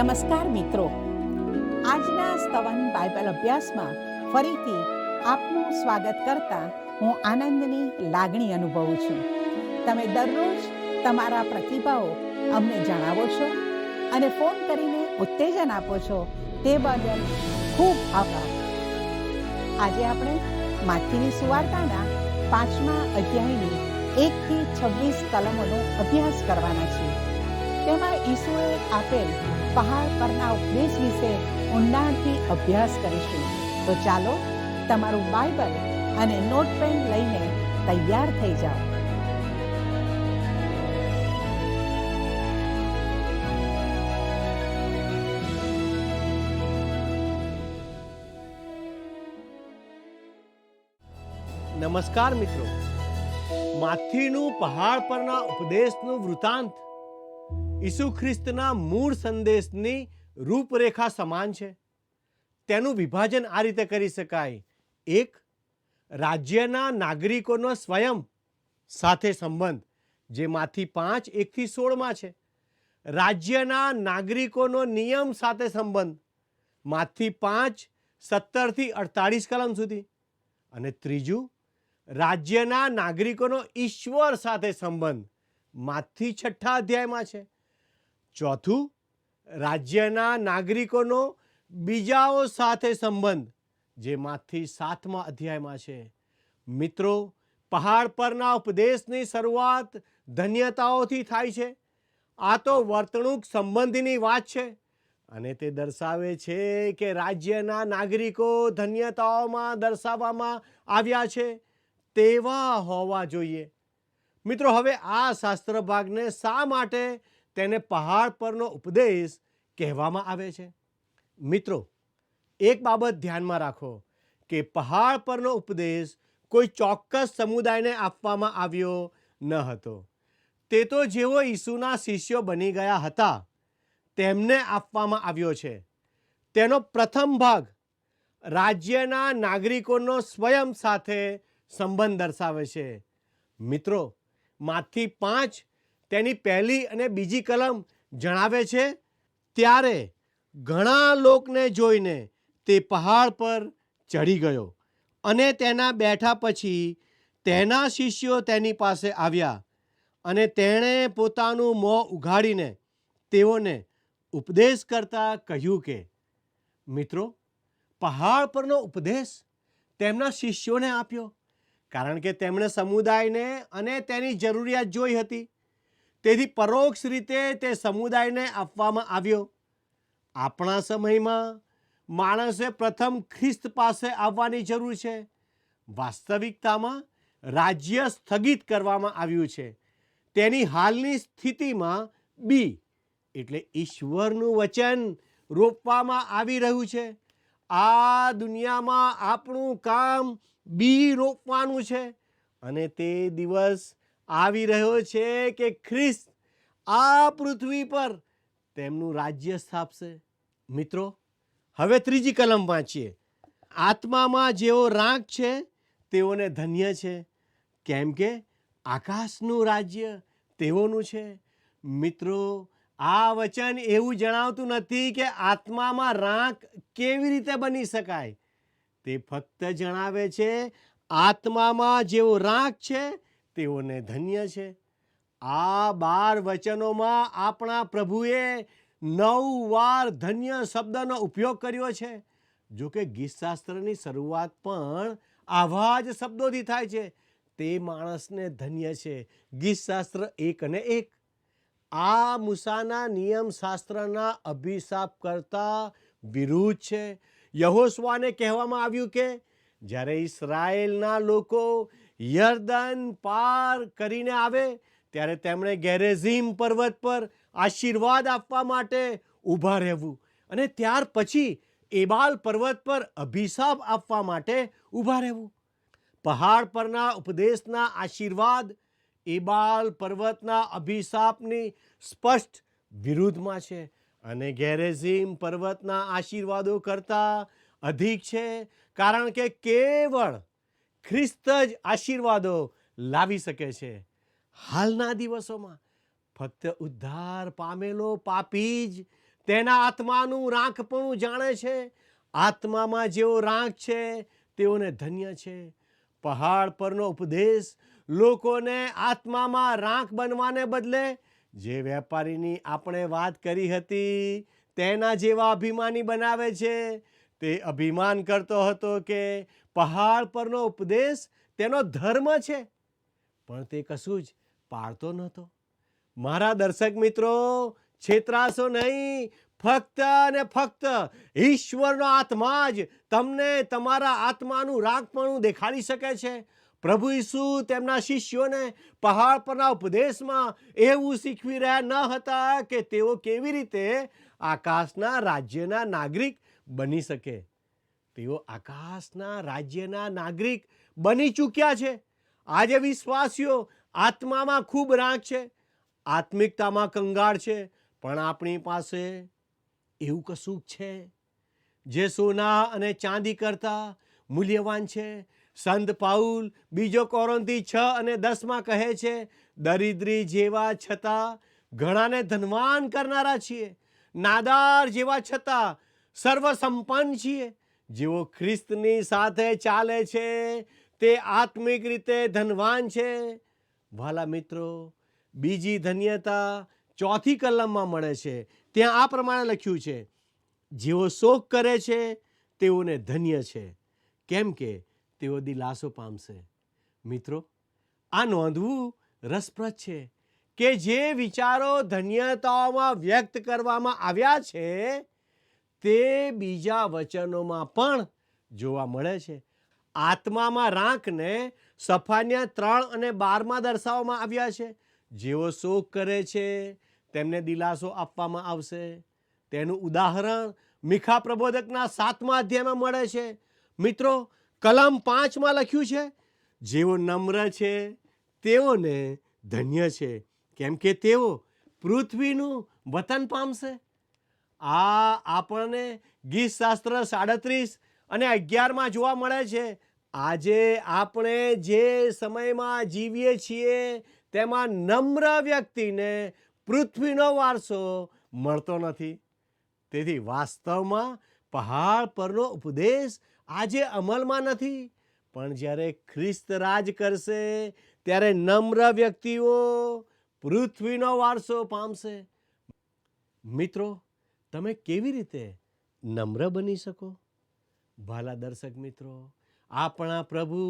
નમસ્કાર મિત્રો, આજના સ્તવન બાઇબલ અભ્યાસમાં ફરીથી આપનું સ્વાગત કરતા હું આનંદની લાગણી અનુભવું છું. તમે દરરોજ તમારા પ્રતિભાવો અમને જણાવો છો અને ફોન કરીને ઉત્તેજન આપો છો, તે બદલ ખૂબ આભાર. આજે આપણે માથીની સુવાર્તાના 5મા અધ્યાયની 1 થી 26 કલમોનો અભ્યાસ કરવાના છીએ. તેમાં ઈસુએ આપેલ પહાડ પરના ઉપદેશ વિશે ઊંડાણથી અભ્યાસ કરીશું. તો ચાલો તમારું બાઇબલ અને નોટપેન લઈને તૈયાર થઈ જાઓ. નમસ્કાર મિત્રો, માથીનું પહાડ પરના ઉપદેશનું વૃતાંત ઈસુ ખ્રિસ્તના મૂળ સંદેશની રૂપરેખા સમાન છે. તેનું વિભાજન આ રીતે કરી શકાય: 1. રાજ્યના નાગરિકોનો સ્વયં સાથે સંબંધ, જે માથી 5, 1 થી 16 છે. રાજ્યના નાગરિકોનો નિયમ સાથે સંબંધ, માથી 5, 17 થી 48 કલમ સુધી. અને 3, રાજ્યના નાગરિકોનો ઈશ્વર સાથે સંબંધ, માથી 6 અધ્યાયમાં છે. 4, રાજ્યના નાગરિકોનો બીજાઓ સાથે સંબંધ, જે માથી 7મા અધ્યાયમાં છે. મિત્રો, પહાડ પરના ઉપદેશની શરૂઆત ધન્યતાઓથી થાય છે. આ તો વર્તણૂક સંબંધીની વાત છે અને તે દર્શાવે છે કે રાજ્યના નાગરિકો ધન્યતાઓમાં દર્શાવવામાં આવ્યા છે તેવા હોવા જોઈએ. મિત્રો, હવે આ શાસ્ત્ર ભાગને શા માટે તેને પહાડ પરનો ઉપદેશ કહેવામાં આવે છે? મિત્રો, એક બાબત ધ્યાનમાં રાખો કે પહાડ પરનો ઉપદેશ કોઈ ચોક્કસ સમુદાયને આપવામાં આવ્યો ન હતો. તે તો જેઓ ઈસુના શિષ્યો બની ગયા હતા તેમને આપવામાં આવ્યો છે. તેનો પ્રથમ ભાગ રાજ્યના નાગરિકોનો સ્વયં સાથે સંબંધ દર્શાવે છે. મિત્રો, માથી 5 તેની 1 અને 2 કલમ જણાવે છે, ત્યારે ઘણા લોકને જોઈને તે પહાડ પર ચડી ગયો અને તેના બેઠા પછી તેના શિષ્યો તેની પાસે આવ્યા અને તેણે પોતાનું મોં ઉઘાડીને તેઓને ઉપદેશ કરતા કહ્યું કે. મિત્રો, પહાડ પરનો ઉપદેશ તેમના શિષ્યોને આપ્યો કારણ કે તેમણે સમુદાયને અને તેની જરૂરિયાત જોઈ હતી. તેથી પરોક્ષ રીતે તે સમુદાયને આપવામાં આવ્યો. આપણા સમયમાં માણસે પ્રથમ ખ્રિસ્ત પાસે આવવાની જરૂર છે. વાસ્તવિકતામાં રાજ્ય સ્થગિત કરવામાં આવ્યું છે. તેની હાલની સ્થિતિમાં બી એટલે ઈશ્વરનું વચન રોપવામાં આવી રહ્યું છે. આ દુનિયામાં આપણું કામ બી રોપવાનું છે અને તે દિવસ આવી રહ્યો છે કે ખ્રિસ્ત આ પૃથ્વી પર તેમનું રાજ્ય સ્થાપશે. મિત્રો, હવે 3 કલમ વાંચીએ. આત્મામાં જેઓ રાંક છે તેઓને ધન્ય છે, કેમ કે આકાશનું રાજ્ય તેઓનું છે. મિત્રો, આ વચન એવું જણાવતું નથી કે આત્મામાં રાંક કેવી રીતે બની શકાય. તે ફક્ત જણાવે છે આત્મામાં જેઓ રાંક છે તેઓને ધન્ય છે. આ 12 વચનોમાં આપણા પ્રભુએ 9 વાર ધન્ય શબ્દનો ઉપયોગ કર્યો છે. જો કે ગીતશાસ્ત્રની શરૂઆત પણ આવા જ શબ્દોથી થાય છે. તે માણસને ધન્ય છે. ગીતશાસ્ત્ર 1 અને 1. આ મૂસાના નિયમશાસ્ત્રના અભિશાપ કરતા વિરુદ્ધ છે. યહોશુઆને કહેવામાં આવ્યું કે જ્યારે ઇસ્રાયેલના લોકો યર્દન પાર કરીને આવે ત્યારે તેમણે ગેરેઝીમ પર્વત પર આશીર્વાદ આપવા માટે ઊભા રહેવું અને ત્યાર પછી એબાલ પર્વત પર અભિશાપ આપવા માટે ઊભા રહેવું. પહાડ પરના ઉપદેશના આશીર્વાદ એબાલ પર્વતના અભિશાપની સ્પષ્ટ વિરુદ્ધમાં છે અને ગેરેઝીમ પર્વતના આશીર્વાદો કરતાં અધિક છે, કારણ કે કેવળ ખ્રિસ્ત જ આશીર્વાદો લાવી શકે છે. હાલના દિવસોમાં ફક્ત ઉદ્ધાર પામેલો પાપી જ તેના આત્માનું રાંકપણું જાણે છે. આત્મામાં જેઓ રાંક છે તેઓને ધન્ય છે. પહાડ પરનો ઉપદેશ લોકોને આત્મામાં રાંક બનવાને બદલે જે વેપારીની આપણે વાત કરી હતી તેના જેવા અભિમાની બનાવે છે. તે અભિમાન કરતો હતો કે પહાડ પરનો ઉપદેશ તેનો ધર્મ છે, પણ તે કશું જ પાળતો નહોતો. મારા દર્શક મિત્રો, છેતરાશો નહીં. ફક્ત અને ફક્ત ઈશ્વરનો આત્મા જ તમને તમારા આત્માનું રાંકપણું દેખાડી શકે છે. પ્રભુ ઈસુ તેમના શિષ્યોને પહાડ પરના ઉપદેશમાં એવું શીખવી રહ્યા ન હતા કે તેઓ કેવી રીતે આકાશના રાજ્યના નાગરિક બની શકે. તેઓ આકાશના રાજ્યના નાગરિક બની ચૂક્યા છે. આજે વિશ્વાસીઓ આત્મામાં ખૂબ રાંક છે, આત્મિકતામાં કંગાળ છે, પણ આપણી પાસે એવું કશું છે જે સોના અને ચાંદી કરતાં મૂલ્યવાન છે. સંત પાઉલ 2 કોરિન્થી 6:10 કહે છે, દરિદ્રી જેવા છતાં ઘણાને ધનવાન કરનારા છીએ, નાદાર જેવા છતાં સર્વસંપન્ન છીએ. જેઓ ખ્રિસ્તની સાથે ચાલે છે તે આત્મિક રીતે ધનવાન છે. વાલા મિત્રો, બીજી ધન્યતા 4 કલમમાં મળે છે. ત્યાં આ પ્રમાણે લખ્યું છે, જેઓ શોક કરે છે તેઓને ધન્ય છે, કેમ કે તેઓ દિલાસો પામશે. મિત્રો, આ નોંધવું રસપ્રદ છે કે જે વિચારો ધન્યતાઓમાં વ્યક્ત કરવામાં આવ્યા છે તે બીજા વચનોમાં પણ જોવા મળે છે. આત્મામાં રાંકને સફાન્યા 3 અને 12 દર્શાવવામાં આવ્યા છે. જેઓ શોક કરે છે તેમને દિલાસો આપવામાં આવશે. તેનું ઉદાહરણ મીખા પ્રબોધકના 7મા અધ્યાયમાં મળે છે. મિત્રો, કલમ 5માં લખ્યું છે, જેઓ નમ્ર છે તેઓને ધન્ય છે, કેમ કે તેઓ પૃથ્વીનું વતન પામશે. આ આપણને ગીતશાસ્ત્ર 37 અને 11માં જોવા મળે છે. આજે આપણે જે સમયમાં જીવીએ છીએ તેમાં નમ્ર વ્યક્તિને પૃથ્વીનો વારસો મળતો નથી. તેથી વાસ્તવમાં પહાડ પરનો ઉપદેશ આજે અમલમાં નથી, પણ જ્યારે ખ્રિસ્ત રાજ કરશે ત્યારે નમ્ર વ્યક્તિઓ પૃથ્વીનો વારસો પામશે. મિત્રો, તમે કેવી રીતે નમ્ર બની શકો? ભાલા દર્શક મિત્રો, આપણા પ્રભુ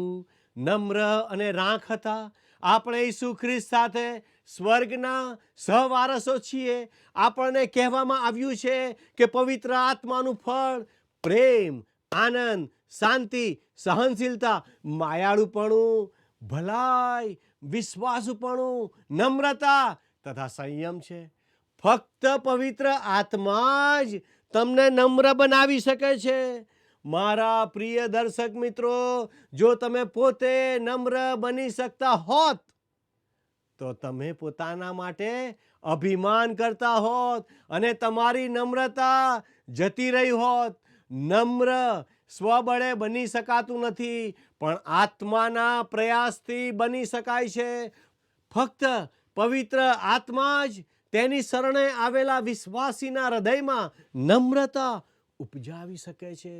નમ્ર અને રાંક હતા. આપણે ઈસુ ખ્રિસ્ત સાથે સ્વર્ગના સહવારસો છીએ. આપણને કહેવામાં આવ્યું છે કે પવિત્ર આત્માનું ફળ પ્રેમ, આનંદ, શાંતિ, સહનશીલતા, માયાળુપણું, ભલાઈ, વિશ્વાસુપણું, નમ્રતા તથા સંયમ છે. ફક્ત પવિત્ર આત્મા જ તમને નમ્ર બનાવી શકે છે. મારા પ્રિય દર્શક મિત્રો, જો તમે પોતે નમ્ર બની શકતા હોત તો તમે પોતાના માટે અભિમાન કરતા હોત અને તમારી નમ્રતા જતી રહી હોત. નમ્ર સ્વબળે બની શકાતું નથી, પણ આત્માના પ્રયાસથી બની શકાય છે. ફક્ત પવિત્ર આત્મા જ તેની શરણે આવેલા વિશ્વાસીના હૃદયમાં નમ્રતા ઉપજાવી શકે છે.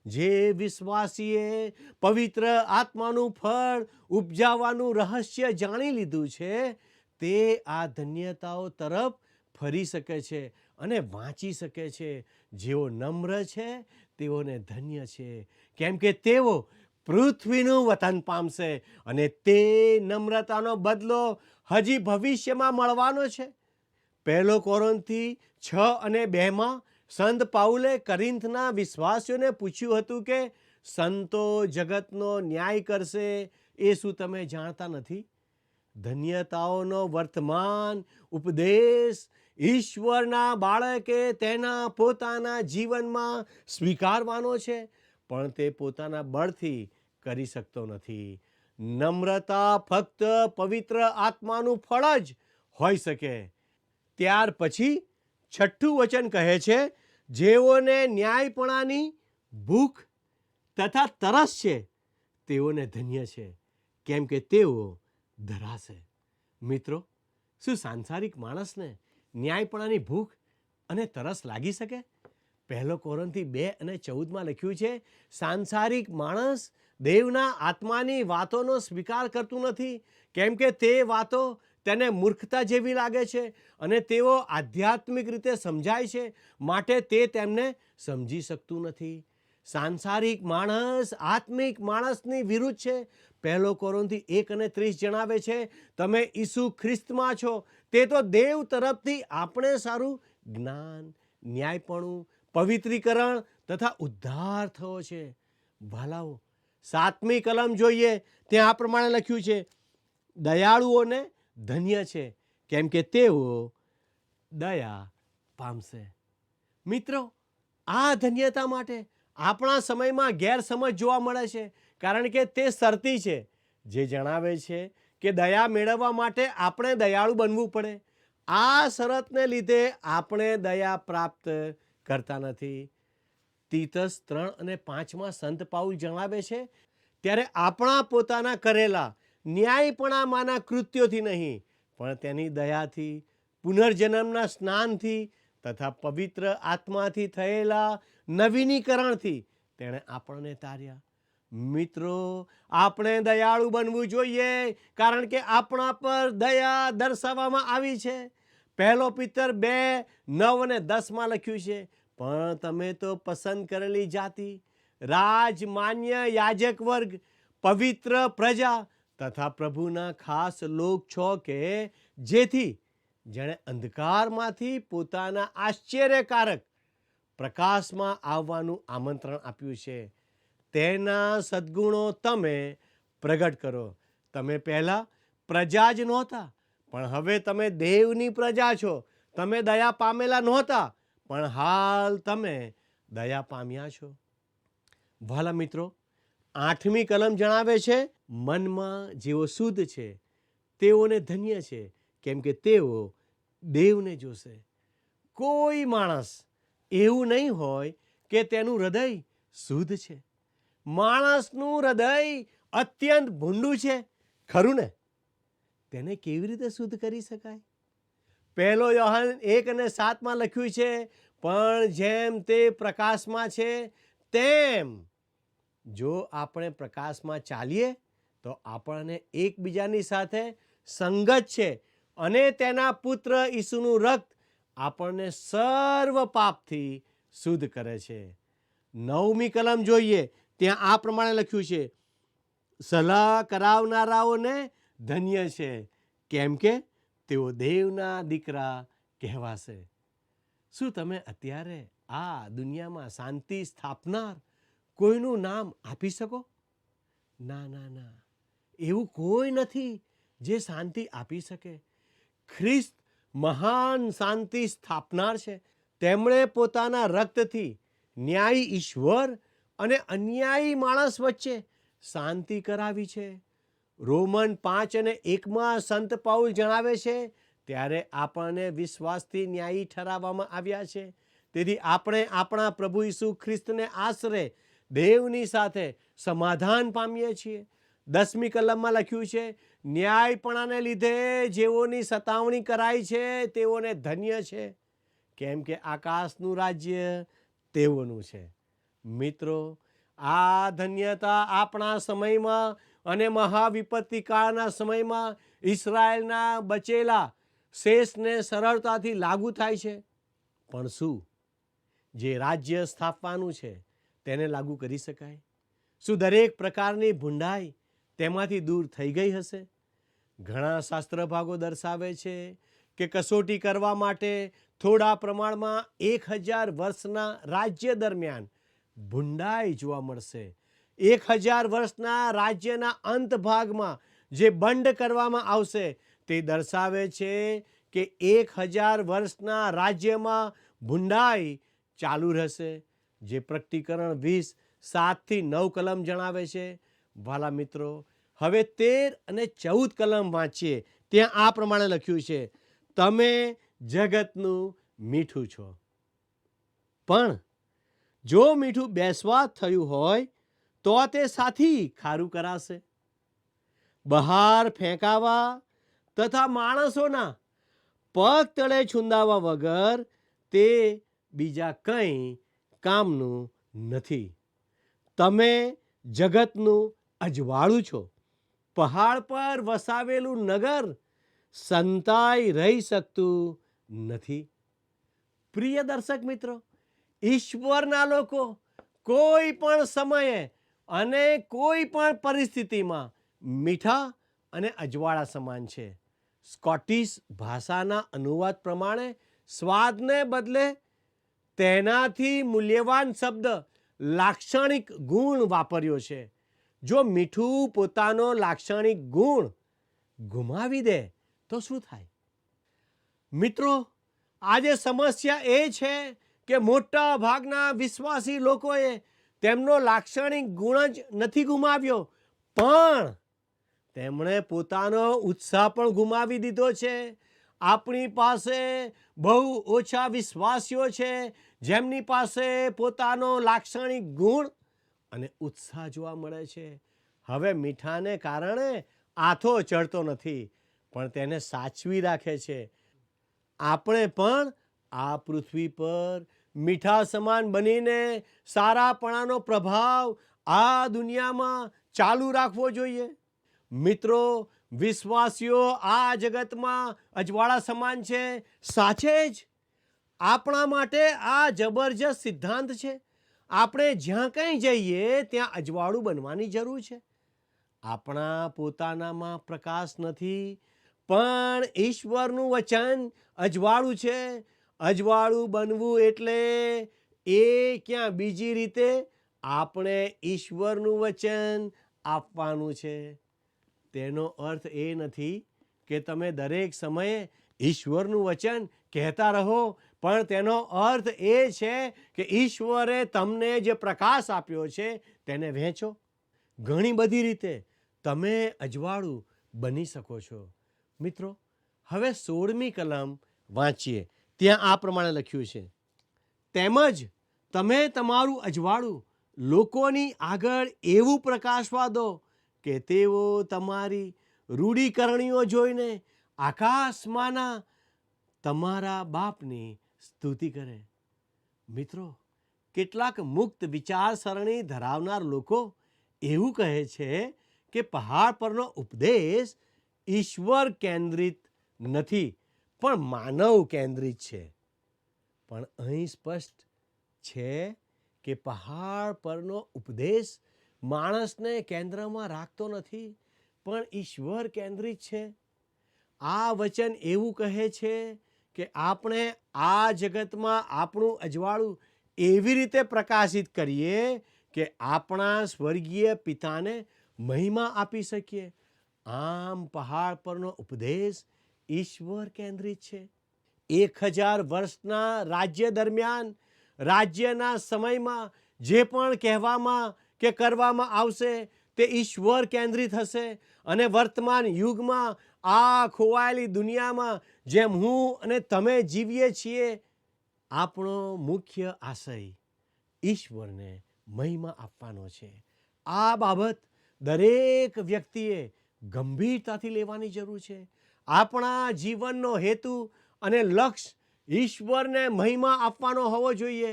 જે વિશ્વાસીએ પવિત્ર આત્માનું ફળ ઉપજાવવાનું રહસ્ય જાણી લીધું છે તે આ ધન્યતાઓ તરફ ફરી શકે છે અને વાંચી શકે છે. જેઓ નમ્ર છે તેઓને ધન્ય છે, કેમ કે તેઓ પૃથ્વીનું વતન પામશે અને તે નમ્રતાનો બદલો હજી ભવિષ્યમાં મળવાનો છે. 1 કોરિન્થી 6:2 સંત પાઉલે કરિન્થના વિશ્વાસીઓને પૂછ્યું હતું કે સંતો જગતનો ન્યાય કરશે એ શું તમે જાણતા નથી? ધન્યતાઓનો વર્તમાન ઉપદેશ ઈશ્વરના બાળકે તેના પોતાના જીવનમાં સ્વીકારવાનો છે, પણ તે પોતાના બળથી કરી શકતો નથી. નમ્રતા ફક્ત પવિત્ર આત્માનું ફળ જ હોઈ શકે. ત્યાર પછી 6મું વચન કહે છે, જેઓને ન્યાયપણાની ભૂખ તથા તરસ છે તેઓને ધન્ય છે, કેમ કે તેઓ ધરાશે. મિત્રો, શું સાંસારિક માણસને ન્યાયપણાની ભૂખ અને તરસ લાગી શકે? 1 કોરિન્થી 2:14 લખ્યું છે, સાંસારિક માણસ દેવના આત્માની વાતોનો સ્વીકાર કરતું નથી, કેમ કે તે વાતો તેને મૂર્ખતા જેવી લાગે છે અને તેઓ આધ્યાત્મિક રીતે સમજાય છે, માટે તે તેમને સમજી શકતું નથી. સાંસારિક માણસ આત્મિક માણસની વિરુદ્ધ છે. 1 કોરિન્થી 1:30 જણાવે છે, તમે ઈસુ ખ્રિસ્તમાં છો, તે તો દેવ તરફથી આપણે સારું જ્ઞાન, ન્યાયપણું, પવિત્રીકરણ તથા ઉદ્ધાર થયો છે. ભાલાઓ, 7મી કલમ જોઈએ, ત્યાં આ પ્રમાણે લખ્યું છે, દયાળુઓને ધન્ય છે, કેમ કે તેઓ દયા પામશે. મિત્રો, આ ધન્યતા માટે આપણા સમયમાં ગેરસમજ જોવા મળે છે, કારણ કે તે શરતી છે, જે જણાવે છે કે દયા મેળવવા માટે આપણે દયાળુ બનવું પડે. આ શરતને લીધે આપણે દયા પ્રાપ્ત કરતા નથી. તીતસ 3:5 સંત પાઉલ જણાવે છે, ત્યારે આપણા પોતાના કરેલા ન્યાયપણામાંના કૃત્યોથી નહીં, પણ તેની દયાથી, પુનર્જન્મના સ્નાનથી તથા પવિત્ર આત્માથી થયેલા નવીનીકરણથી તેણે આપણને તાર્યા. મિત્રો, આપણે દયાળુ બનવું જોઈએ, કારણ કે આપણા પર દયા દર્શાવવામાં આવી છે. 1 પિતર 2:9-10 લખ્યું છે, પણ તમે તો પસંદ કરેલી જાતિ, રાજમાન્ય યાજક વર્ગ, પવિત્ર પ્રજા તથા પ્રભુના ખાસ લોક છો, કે જેથી જેણે અંધકારમાંથી પોતાના આશ્ચર્યકારક પ્રકાશમાં આવવાનું આમંત્રણ આપ્યું છે, તેના સદ્ગુણો તમે પ્રગટ કરો. તમે પહેલાં પ્રજા જ નહોતા, પણ હવે તમે દેવની પ્રજા છો. તમે દયા પામેલા નહોતા, પણ હાલ તમે દયા પામ્યા છો. વહાલા મિત્રો, 8મી કલમ જણાવે છે, મનમાં જેઓ શુદ્ધ છે તેઓને ધન્ય છે, કેમ કે તેઓ દેવને જોશે. કોઈ માણસ એવું નહીં હોય કે તેનું હૃદય શુદ્ધ છે. માણસનું હૃદય અત્યંત ભૂંડું છે, ખરું ને? તેને કેવી રીતે શુદ્ધ કરી શકાય? 1 યોહાન 1:7 લખ્યું છે, પણ જેમ તે પ્રકાશમાં છે, તેમ જો આપણે પ્રકાશમાં ચાલીએ તો આપણને એકબીજાની સાથે સંગત છે, અને તેના પુત્ર ઈસુનું રક્ત આપણને સર્વ પાપથી શુદ્ધ કરે છે. 9મી કલમ જોઈએ, ત્યાં આ પ્રમાણે લખ્યું છે, સલાહ કરાવનારાઓને ધન્ય છે, કેમ કે તેઓ દેવના દીકરા કહેવાશે. શું તમે અત્યારે આ દુનિયામાં શાંતિ સ્થાપનાર કોઈનું નામ આપી શકો? ના ના ના, એવું કોઈ નથી જે શાંતિ આપી શકે. ખ્રિસ્ત મહાન શાંતિ સ્થાપનાર છે. તેમણે પોતાના રક્તથી ન્યાયી ઈશ્વર અને અન્યાયી માણસ વચ્ચે શાંતિ કરાવી છે. રોમન 5:1 સંત પાઉલ જણાવે છે, ત્યારે આપણને વિશ્વાસથી ન્યાયી ઠરાવવામાં આવ્યા છે. તેથી આપણે આપણા પ્રભુ ઈસુ ખ્રિસ્તને આશરે દેવની સાથે સમાધાન પામીએ છીએ. 10મી કલમમાં લખ્યું છે, ન્યાયપણાને લીધે જેઓની સતાવણી કરાય છે તેઓને ધન્ય છે, કેમ કે આકાશનું રાજ્ય તેઓનું છે. મિત્રો, આ ધન્યતા આપણા સમયમાં અને મહાવિપત્તિ કાળના સમયમાં ઇઝરાયલના બચેલા શેષને સરળતાથી લાગુ થાય છે. પણ શું જે રાજ્ય સ્થાપવાનું છે તેને લાગુ કરી શકાય? શું દરેક પ્રકારની ભૂંડાઈ તેમાંથી દૂર થઈ ગઈ હશે? ઘણા શાસ્ત્ર ભાગો દર્શાવે છે કે કસોટી કરવા માટે થોડા પ્રમાણમાં 1000 વર્ષના રાજ્ય દરમિયાન ભૂંડાઈ જોવા મળશે. 1000 વર્ષના રાજ્યના અંત ભાગમાં જે બંધ કરવામાં આવશે તે દર્શાવે છે કે 1000 વર્ષના રાજ્યમાં ભૂંડાઈ ચાલુ રહેશે, જે પ્રકટીકરણ 20:7-9 કલમ જણાવે છે. વાલા મિત્રો, હવે 13 અને 14 કલમ વાંચીએ, ત્યાં આ પ્રમાણે લખ્યું છે, તમે જગતનું મીઠું છો, પણ જો મીઠું બેસ્વાદ થયું હોય તો તે સાથી ખારું કરાશે. બહાર ફેંકાવા તથા માણસોના પગ તળે છુંદાવા વગર તે બીજા કંઈ કામનું નથી. તમે જગતનું અજવાળું છો. પહાડ પર વસાવેલું નગર સંતાઈ રહી શકતું નથી. પ્રિય દર્શક મિત્રો, ઈશ્વરના લોકો કોઈ પણ સમયે અને કોઈ પણ પરિસ્થિતિમાં મીઠા અને અજવાળા સમાન છે. સ્કોટિશ ભાષાના અનુવાદ પ્રમાણે સ્વાદને બદલે તેનાથી મૂલ્યવાન શબ્દ લાક્ષણિક ગુણ વાપર્યો છે. જો મીઠું પોતાનો લાક્ષણિક ગુણ ગુમાવી દે તો શું થાય? મિત્રો, આજે સમસ્યા એ છે કે મોટા ભાગના વિશ્વાસી લોકોએ તેમનો લાક્ષણિક ગુણ જ નથી ગુમાવ્યો, પણ તેમણે પોતાનો ઉત્સાહ પણ ગુમાવી દીધો છે. આપણી પાસે બહુ ઓછા વિશ્વાસીઓ છે જેમની પાસે પોતાનો લાક્ષણિક ગુણ અને ઉત્સાહ જોવા મળે છે. હવે મીઠાને કારણે આથો ચડતો નથી, પણ તેને સાચવી રાખે છે. આપણે પણ આ પૃથ્વી પર મીઠા સમાન બનીને સારાપણાનો પ્રભાવ આ દુનિયામાં ચાલુ રાખવો જોઈએ. મિત્રો, વિશ્વાસીઓ આ જગતમાં અજવાળા સમાન છે. સાચે જ આપણા માટે આ જબરજસ્ત સિદ્ધાંત છે. આપણે જ્યાં કંઈ જઈએ ત્યાં અજવાળું બનવાની જરૂર છે. આપણા પોતાનામાં પ્રકાશ નથી, પણ ઈશ્વરનું વચન અજવાળું છે. અજવાળું બનવું એટલે એ ક્યાં બીજી રીતે આપણે ઈશ્વરનું વચન આપવાનું છે. તેનો અર્થ એ નથી કે તમે દરેક સમયે ઈશ્વરનું વચન કહેતા રહો, પણ તેનો અર્થ એ છે કે ઈશ્વરે તમને જે પ્રકાશ આપ્યો છે તેને વહેંચો. ઘણી બધી રીતે તમે અજવાળું બની શકો છો. મિત્રો, હવે 16મી કલમ વાંચીએ. ત્યાં આ પ્રમાણે લખ્યું છે, તેમજ તમે તમારું અજવાળું લોકોની આગળ એવું પ્રકાશવા દો કે તેઓ તમારી રૂઢિકરણીઓ જોઈને આકાશમાંના તમારા બાપની સ્તુતિ કરે. મિત્રો, કેટલાક મુક્ત વિચારસરણી ધરાવનાર લોકો એવું કહે છે કે પહાડ પરનો ઉપદેશ ઈશ્વર કેન્દ્રિત નથી, પણ માનવ કેન્દ્રિત છે. પણ અહીં સ્પષ્ટ છે કે પહાડ પરનો ઉપદેશ માણસને કેન્દ્રમાં રાખતો નથી, પણ ઈશ્વર કેન્દ્રિત છે. આ વચન એવું કહે છે કે આપણે આ જગતમાં આપણું અજવાળું એવી રીતે પ્રકાશિત કરીએ કે આપણા સ્વર્ગીય પિતાને મહિમા આપી શકીએ. આમ પહાડ પરનો ઉપદેશ ઈશ્વર કેન્દ્રિત છે. 1000 વર્ષના રાજ્ય દરમિયાન રાજ્યના સમયમાં જે પણ કહેવામાં કે કરવામાં આવશે તે ઈશ્વર કેન્દ્રિત હશે. અને વર્તમાન યુગમાં આ ખોવાયેલી દુનિયામાં જેમ હું અને તમે જીવીએ છીએ, આપણો મુખ્ય આશય ઈશ્વરને મહિમા આપવાનો છે. આ બાબત દરેક વ્યક્તિએ ગંભીરતાથી લેવાની જરૂર છે. આપણા જીવનનો હેતુ અને લક્ષ્ય ઈશ્વરને મહિમા આપવાનો હોવો જોઈએ.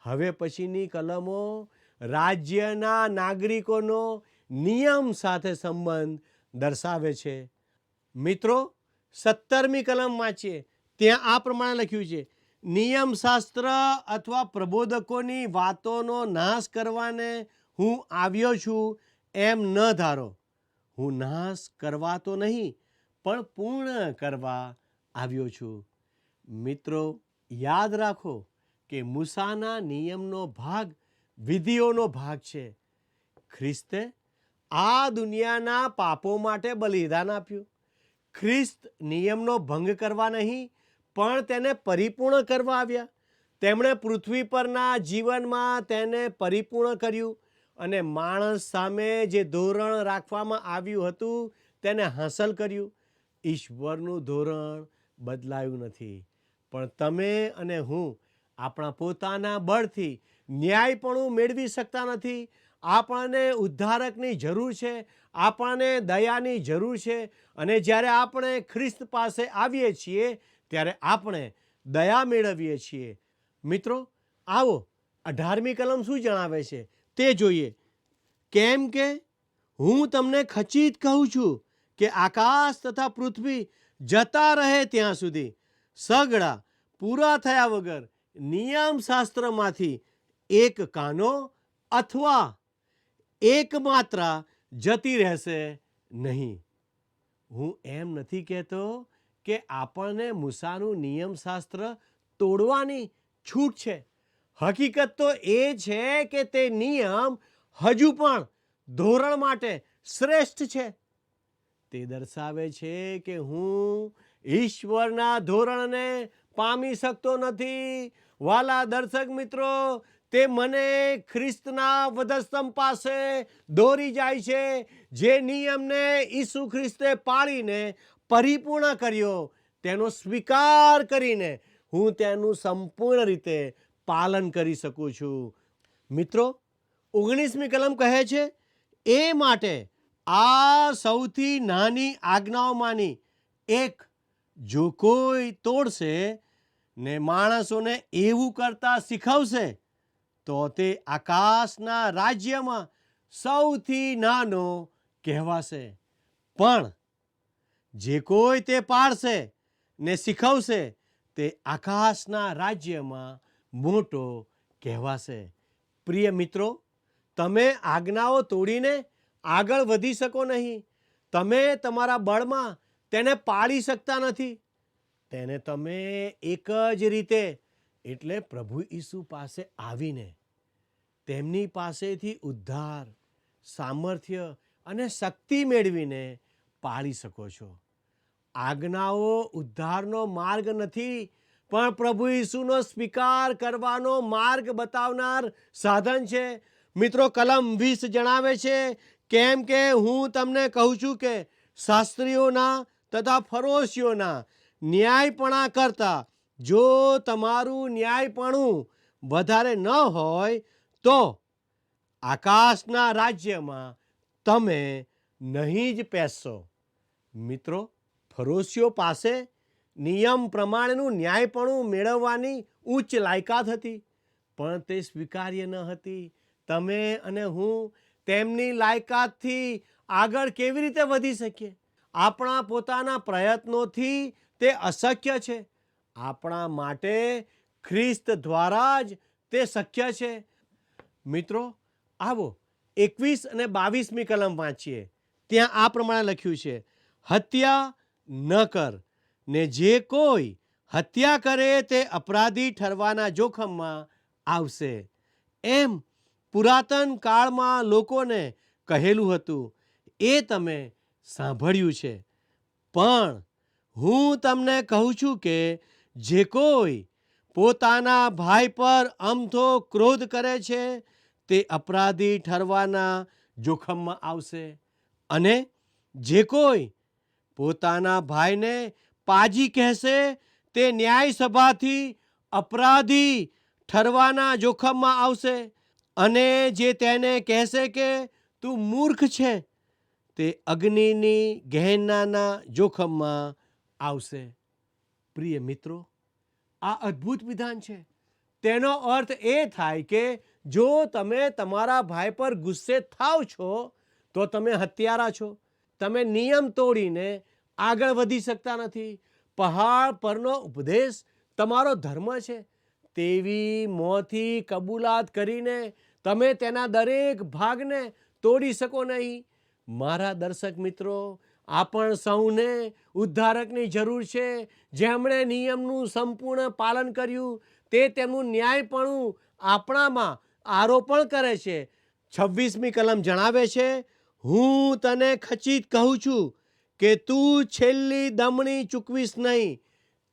હવે પછીની કલમો રાજ્યના નાગરિકોનો નિયમ સાથે સંબંધ દર્શાવે છે. મિત્રો, 17મી કલમ વાંચીએ. ત્યાં આ પ્રમાણે લખ્યું છે, નિયમશાસ્ત્ર અથવા પ્રબોધકોની વાતોનો નાશ કરવાને હું આવ્યો છું એમ ન ધારો. હું નાશ કરવા તો નહીં, પણ પૂર્ણ કરવા આવ્યો છું. મિત્રો, યાદ રાખો કે મૂસાના નિયમનો ભાગ વિધિઓનો ભાગ છે. ખ્રિસ્તે આ દુનિયાના પાપો માટે બલિદાન આપ્યું. ખ્રિસ્ત નિયમનો ભંગ કરવા નહીં, પણ તેને પરિપૂર્ણ કરવા આવ્યા. તેમણે પૃથ્વી પરના જીવનમાં તેને પરિપૂર્ણ કર્યું અને માણસ સામે જે ધોરણ રાખવામાં આવ્યું હતું તેને હાંસલ કર્યું. ઈશ્વરનું ધોરણ બદલાયું નથી, પણ તમે અને હું આપણા પોતાના બળથી ન્યાયપણું મેળવી શકતા નથી. આપણને ઉદ્ધારકની જરૂર છે, આપણને દયાની જરૂર છે. અને જ્યારે આપણે ખ્રિસ્ત પાસે આવીએ છીએ ત્યારે આપણે દયા મેળવીએ છીએ. મિત્રો, આવો 18મી કલમ શું જણાવે છે તે જોઈએ. કેમ કે હું તમને ખચિત કહું છું કે આકાશ તથા પૃથ્વી જતા રહે ત્યાં સુધી સગડા પૂરા થયા વગર નિયમશાસ્ત્રમાંથી એક કાનો અથવા એક માત્રા જતી રહેશે નહીં. હું એમ નથી કહેતો કે આપણને મૂસાનું નિયમશાસ્ત્ર તોડવાની છૂટ છે. હકીકત તો એ છે કે તે નિયમ હજુ પણ ધોરણ માટે શ્રેષ્ઠ છે. તે દર્શાવે છે કે હું ઈશ્વરના ધોરણને પામી શકતો નથી. વાલા દર્શક મિત્રો, તે મને ખ્રિસ્તના વધસ્તંભ પાસે દોરી જાય છે, જે નિયમને ઈસુ ખ્રિસ્તે પાળીને પરિપૂર્ણ કર્યો. તેનો સ્વીકાર કરીને હું તેનું સંપૂર્ણ રીતે પાલન કરી શકું છું. મિત્રો, 19મી કલમ કહે છે, એ માટે આ સૌથી નાની આજ્ઞાઓમાંની એક જો કોઈ તોડશે ને માણસોને એવું કરતા શીખવશે તો તે આકાશના રાજ્યમાં સૌથી નાનો કહેવાશે. પણ જે કોઈ તે પાળશે ને શીખવશે તે આકાશના રાજ્યમાં મોટો કહેવાશે. પ્રિય મિત્રો, તમે આજ્ઞાઓ તોડીને આગળ વધી શકો નહીં. તમે તમારા બળમાં તેને પાળી શકતા નથી. તેને તમે એક જ રીતે, એટલે પ્રભુ ઈસુ પાસે આવીને તેમની પાસેથી ઉદ્ધાર, સામર્થ્ય અને શક્તિ મેળવીને પાળી શકો છો. આજ્ઞાઓ ઉદ્ધારનો માર્ગ નથી, પણ પ્રભુ ઈસુનો સ્વીકાર કરવાનો માર્ગ બતાવનાર સાધન છે. મિત્રો, કલમ 20 જણાવે છે, કેમ કે હું તમને કહું છું કે શાસ્ત્રીઓના તથા ફરોશીઓના ન્યાયપણા કરતાં જો તમારું ન્યાયપણું વધારે ન હોય તો આકાશના રાજ્યમાં તમે નહીં જ પેસશો. મિત્રો, ફરોશીઓ પાસે નિયમ પ્રમાણેનું ન્યાયપણું મેળવવાની ઉચ્ચ લાયકાત હતી, પણ તે સ્વીકાર્ય ન હતી. તમે અને હું તેમની લાયકાતથી આગળ કેવી રીતે વધી શકીએ? આપણા પોતાના પ્રયત્નોથી તે અશક્ય છે. આપણા માટે ખ્રિસ્ત દ્વારા જ તે શક્ય છે. મિત્રો, આવો 21 અને 22મી કલમ વાંચીએ. ત્યાં આ પ્રમાણે લખ્યું છે, હત્યા ન કર, ને જે કોઈ હત્યા કરે તે અપરાધી ઠરવાના જોખમમાં આવશે. એમ પુરાતન કાળમાં લોકોને કહેલું હતું, એ તમે સાંભળ્યું છે. પણ હું તમને કહું છું કે જે કોઈ પોતાના ભાઈ પર અમથો ક્રોધ કરે છે તે અપરાધી ઠરવાના જોખમમાં આવશે. અને જે કોઈ પોતાના ભાઈને પાજી કહેશે તે ન્યાય સભાથી અપરાધી ઠરવાના જોખમમાં આવશે. અને જે તેને કહેશે કે તું મૂર્ખ છે તે અગ્નિની ગહેનાના જોખમમાં આવશે. પ્રિય મિત્રો, આ અદ્ભુત વિધાન છે. તેનો અર્થ એ થાય કે જો તમે તમારા ભાઈ પર ગુસ્સે થાવ છો તો તમે હત્યારા છો. તમે નિયમ તોડીને આગળ વધી શકતા નથી. પહાડ પરનો ઉપદેશ તમારો ધર્મ છે. તેવી મોંથી કબૂલાત કરીને તમે તેના દરેક ભાગને તોડી શકો નહીં. મારા દર્શક મિત્રો, આપણ સૌને ઉદ્ધારકની જરૂર છે, જેમણે નિયમનું સંપૂર્ણ પાલન કર્યું. તે તેમનું ન્યાયપણું આપણામાં આરોપણ કરે છે. 26મી કલમ જણાવે છે, હું તને ખચિત કહું છું કે તું છેલ્લી દમણી ચૂકવીશ નહીં,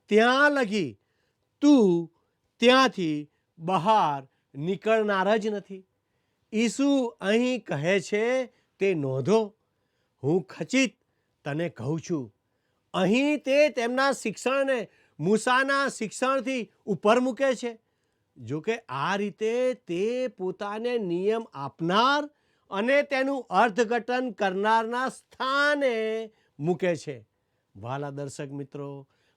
ત્યાં લગી તું ત્યાંથી બહાર નીકળનાર જ નથી. ઈસુ અહીં કહે છે તે નોંધો. હું ખચિત તને કહું છું. અહીં તે તેમના શિક્ષણને મૂસાના શિક્ષણથી ઉપર મૂકે છે. જો કે આ રીતે તે પોતાને નિયમ આપનાર અને તેનું અર્થઘટન કરનારના સ્થાને મૂકે છે. વાલા દર્શક મિત્રો,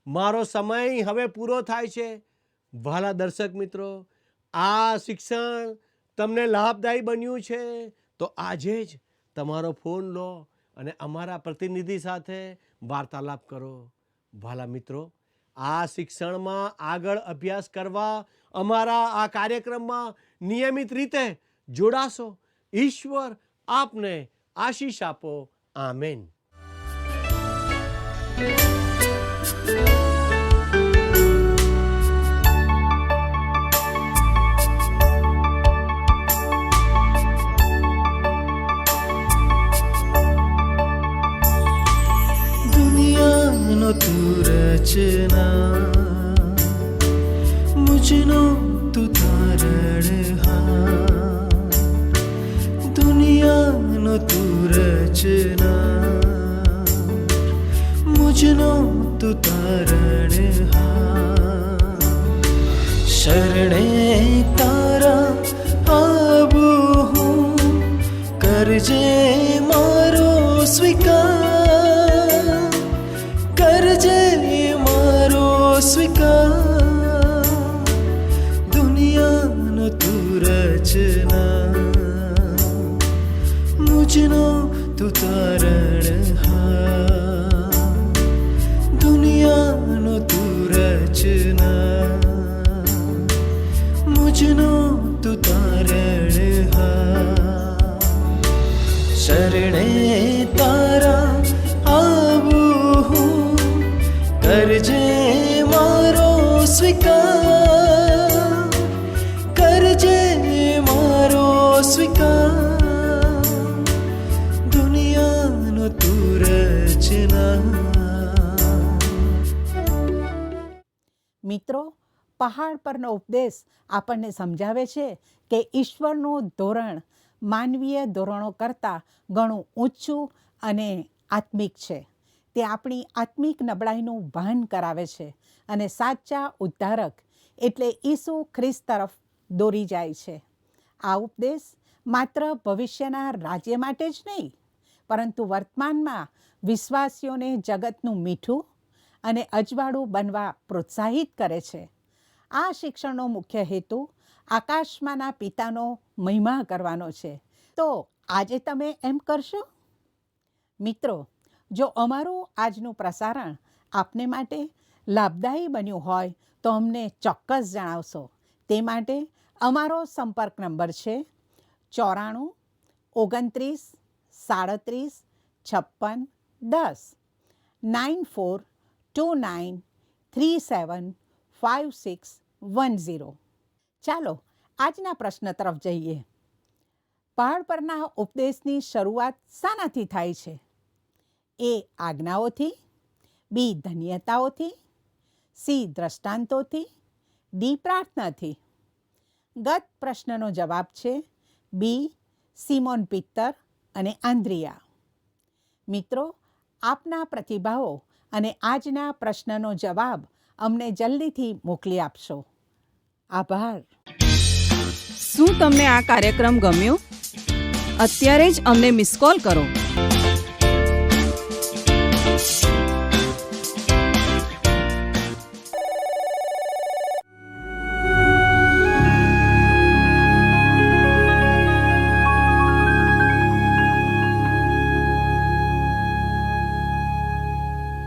મારો સમય હવે પૂરો થાય છે. વહાલા દર્શક મિત્રો, આ શિક્ષણ તમને લાભદાયી બન્યું છે તો આજે જ તમારો ફોન લો અને અમારા પ્રતિનિધિ સાથે વાર્તાલાપ કરો. વહાલા મિત્રો, આ શિક્ષણમાં આગળ અભ્યાસ કરવા અમારા આ કાર્યક્રમમાં નિયમિત રીતે જોડાશો. ઈશ્વર આપને આશીષ આપો. આમેન. દુનિયાનો તું રચના, મુજનો તું તારણહાર. દુનિયાનો તું રચના, મુજનો તું તારણહાર. શરણે તારા આવું હું, કરજે મારો સ્વીકાર, કરજે મારો સ્વીકાર. દુનિયાનો તું રચના, મુજનો તું તારણહાર. દુનિયાનો તું રચના, મુજનો તું તારણહાર. શરણે તારા આવું હું, કરજે મારો સ્વીકાર, કરજે મારો સ્વીકાર. દુનિયાનો તું રચના. મિત્રો, પહાડ પરનો ઉપદેશ આપણને સમજાવે છે કે ઈશ્વરનું ધોરણ માનવીય ધોરણો કરતાં ઘણું ઊંચું અને આત્મિક છે. તે આપણી આત્મિક નબળાઈનું ભાન કરાવે છે અને સાચા ઉદ્ધારક એટલે ઈસુ ખ્રિસ્ત તરફ દોરી જાય છે. આ ઉપદેશ માત્ર ભવિષ્યના રાજ્ય માટે જ નહીં, પરંતુ વર્તમાનમાં વિશ્વાસીઓને જગતનું મીઠું અને અજવાળું બનવા પ્રોત્સાહિત કરે છે. આ શિક્ષણનો મુખ્ય હેતુ આકાશમાંના પિતાનો મહિમા કરવાનો છે. તો આજે તમે એમ કરશો? મિત્રો, જો અમારું આજનું પ્રસારણ આપને માટે લાભદાયી બન્યું હોય તો અમને ચોક્કસ જણાવશો. તે માટે અમારો સંપર્ક નંબર છે 94 29 37 56 10 9429 37 5610. ચાલો આજના પ્રશ્ન તરફ જઈએ. પહાડ પરના ઉપદેશની શરૂઆત શાનાથી થાય છે? એ આજ્ઞાઓથી, બી ધન્યતાઓથી, સી દ્રષ્ટાંતોથી, ડી પ્રાર્થનાથી. ગત પ્રશ્નનો જવાબ છે બી સિમોન પિત્તર અને આંદ્રિયા. મિત્રો, આપના પ્રતિભાવો અને આજના પ્રશ્નનો જવાબ અમને જલ્દીથી મોકલી આપશો. આભાર. શું તમને આ કાર્યક્રમ ગમ્યો? અત્યારે જ અમને મિસ કોલ કરો.